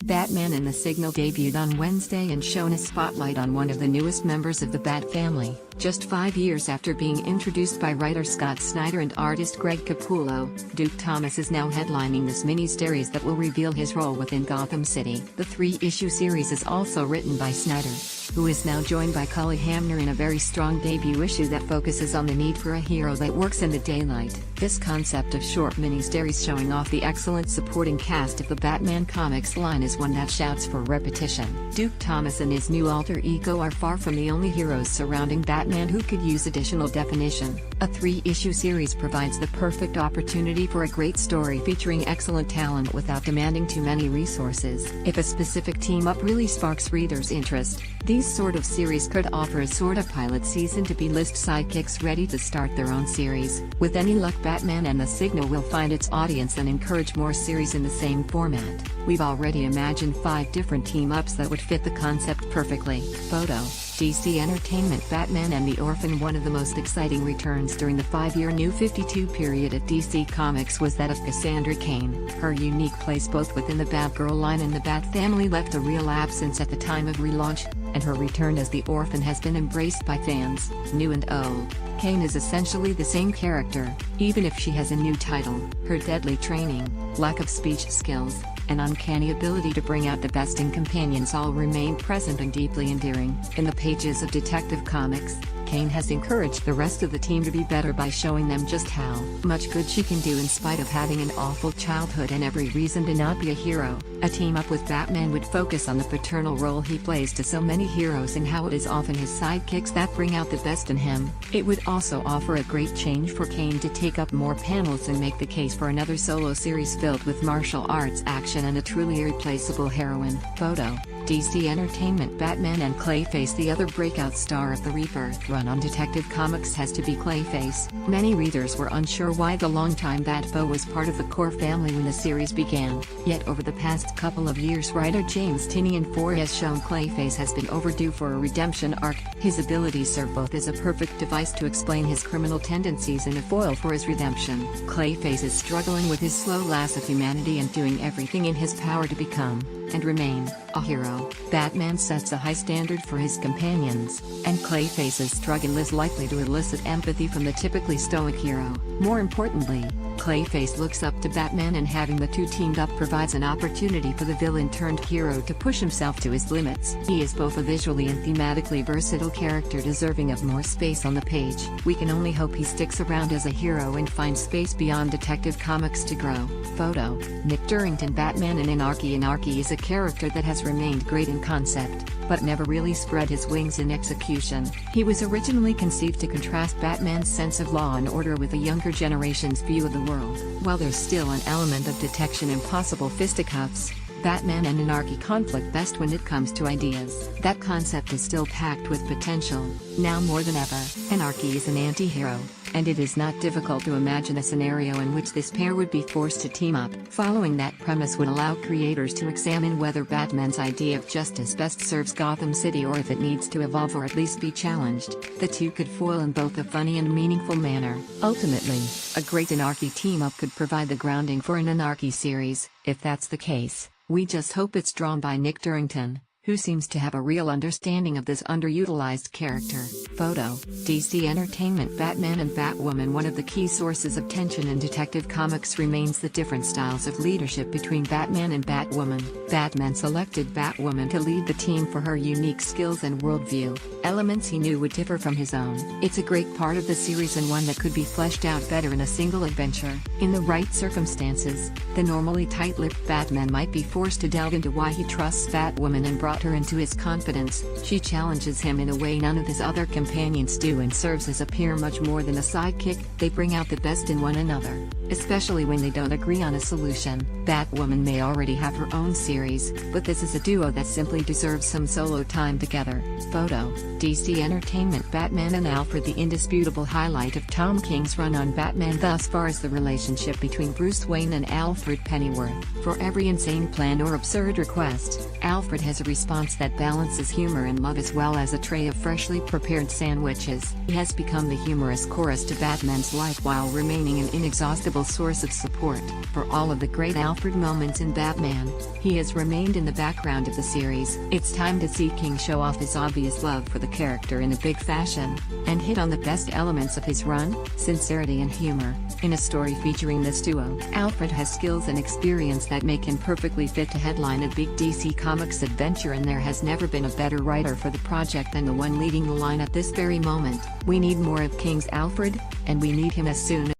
Batman and the Signal debuted on Wednesday and shone a spotlight on one of the newest members of the Bat family. Just 5 years after being introduced by writer Scott Snyder and artist Greg Capullo, Duke Thomas is now headlining this mini-series that will reveal his role within Gotham City. The 3-issue series is also written by Snyder, who is now joined by Cully Hamner in a very strong debut issue that focuses on the need for a hero that works in the daylight. This concept of short mini-series showing off the excellent supporting cast of the Batman comics line is one that shouts for repetition. Duke Thomas and his new alter ego are far from the only heroes surrounding Batman who could use additional definition. A 3-issue series provides the perfect opportunity for a great story featuring excellent talent without demanding too many resources. If a specific team-up really sparks readers' interest, these sort of series could offer a sort of pilot season to B-list sidekicks ready to start their own series. With any luck, Batman and the Signal will find its audience and encourage more series in the same format. We've already imagined 5 different team-ups that would fit the concept perfectly. Photo: DC Entertainment. Batman and the Orphan. One of the most exciting returns during the 5-year New 52 period at DC Comics was that of Cassandra Cain. Her unique place both within the Batgirl line and the Bat family left a real absence at the time of relaunch, and her return as the Orphan has been embraced by fans, new and old. Cain is essentially the same character, even if she has a new title. Her deadly training, lack of speech skills, and uncanny ability to bring out the best in companions all remain present and deeply endearing. In the pages of Detective Comics, Cain has encouraged the rest of the team to be better by showing them just how much good she can do in spite of having an awful childhood and every reason to not be a hero. A team-up with Batman would focus on the paternal role he plays to so many heroes and how it is often his sidekicks that bring out the best in him. It would also offer a great change for Cain to take up more panels and make the case for another solo series filled with martial arts action and a truly irreplaceable heroine. Photo: DC Entertainment. Batman and Clayface. The other breakout star of the Rebirth run on Detective Comics has to be Clayface. Many readers were unsure why the longtime Batfoe was part of the core family when the series began, yet over the past couple of years writer James Tynion IV has shown Clayface has been overdue for a redemption arc. His abilities serve both as a perfect device to explain his criminal tendencies and a foil for his redemption. Clayface is struggling with his slow loss of humanity and doing everything in his power to become, and remain, a hero. Batman sets a high standard for his companions, and Clayface's struggle is likely to elicit empathy from the typically stoic hero. More importantly, Clayface looks up to Batman, and having the two teamed up provides an opportunity for the villain-turned-hero to push himself to his limits. He is both a visually and thematically versatile character deserving of more space on the page. We can only hope he sticks around as a hero and finds space beyond Detective Comics to grow. Photo: Nick Durrington. Batman in Anarchy. Anarchy is a character that has remained great in concept, but never really spread his wings in execution. He was originally conceived to contrast Batman's sense of law and order with a younger generation's view of the world. While there's still an element of detection and possible fisticuffs, Batman and Anarchy conflict best when it comes to ideas. That concept is still packed with potential, now more than ever. Anarchy is an anti-hero, and it is not difficult to imagine a scenario in which this pair would be forced to team up. Following that premise would allow creators to examine whether Batman's idea of justice best serves Gotham City or if it needs to evolve or at least be challenged. The two could foil in both a funny and meaningful manner. Ultimately, a great Anarchy team-up could provide the grounding for an Anarchy series. If that's the case, we just hope it's drawn by Nick Durrington, who seems to have a real understanding of this underutilized character. Photo: DC Entertainment. Batman and Batwoman. One of the key sources of tension in Detective Comics remains the different styles of leadership between Batman and Batwoman. Batman selected Batwoman to lead the team for her unique skills and worldview, elements he knew would differ from his own. It's a great part of the series and one that could be fleshed out better in a single adventure. In the right circumstances, the normally tight-lipped Batman might be forced to delve into why he trusts Batwoman and brought her into his confidence. She challenges him in a way none of his other companions do and serves as a peer much more than a sidekick. They bring out the best in one another, especially when they don't agree on a solution. Batwoman may already have her own series, but this is a duo that simply deserves some solo time together. Photo: DC Entertainment. Batman and Alfred. The indisputable highlight of Tom King's run on Batman thus far is the relationship between Bruce Wayne and Alfred Pennyworth. For every insane plan or absurd request, Alfred has a response response that balances humor and love as well as a tray of freshly prepared sandwiches. He has become the humorous chorus to Batman's life while remaining an inexhaustible source of support. For all of the great Alfred moments in Batman, he has remained in the background of the series. It's time to see King show off his obvious love for the character in a big fashion, and hit on the best elements of his run, sincerity and humor. In a story featuring this duo, Alfred has skills and experience that make him perfectly fit to headline a big DC Comics adventure, and there has never been a better writer for the project than the one leading the line at this very moment. We need more of King's Alfred, and we need him as soon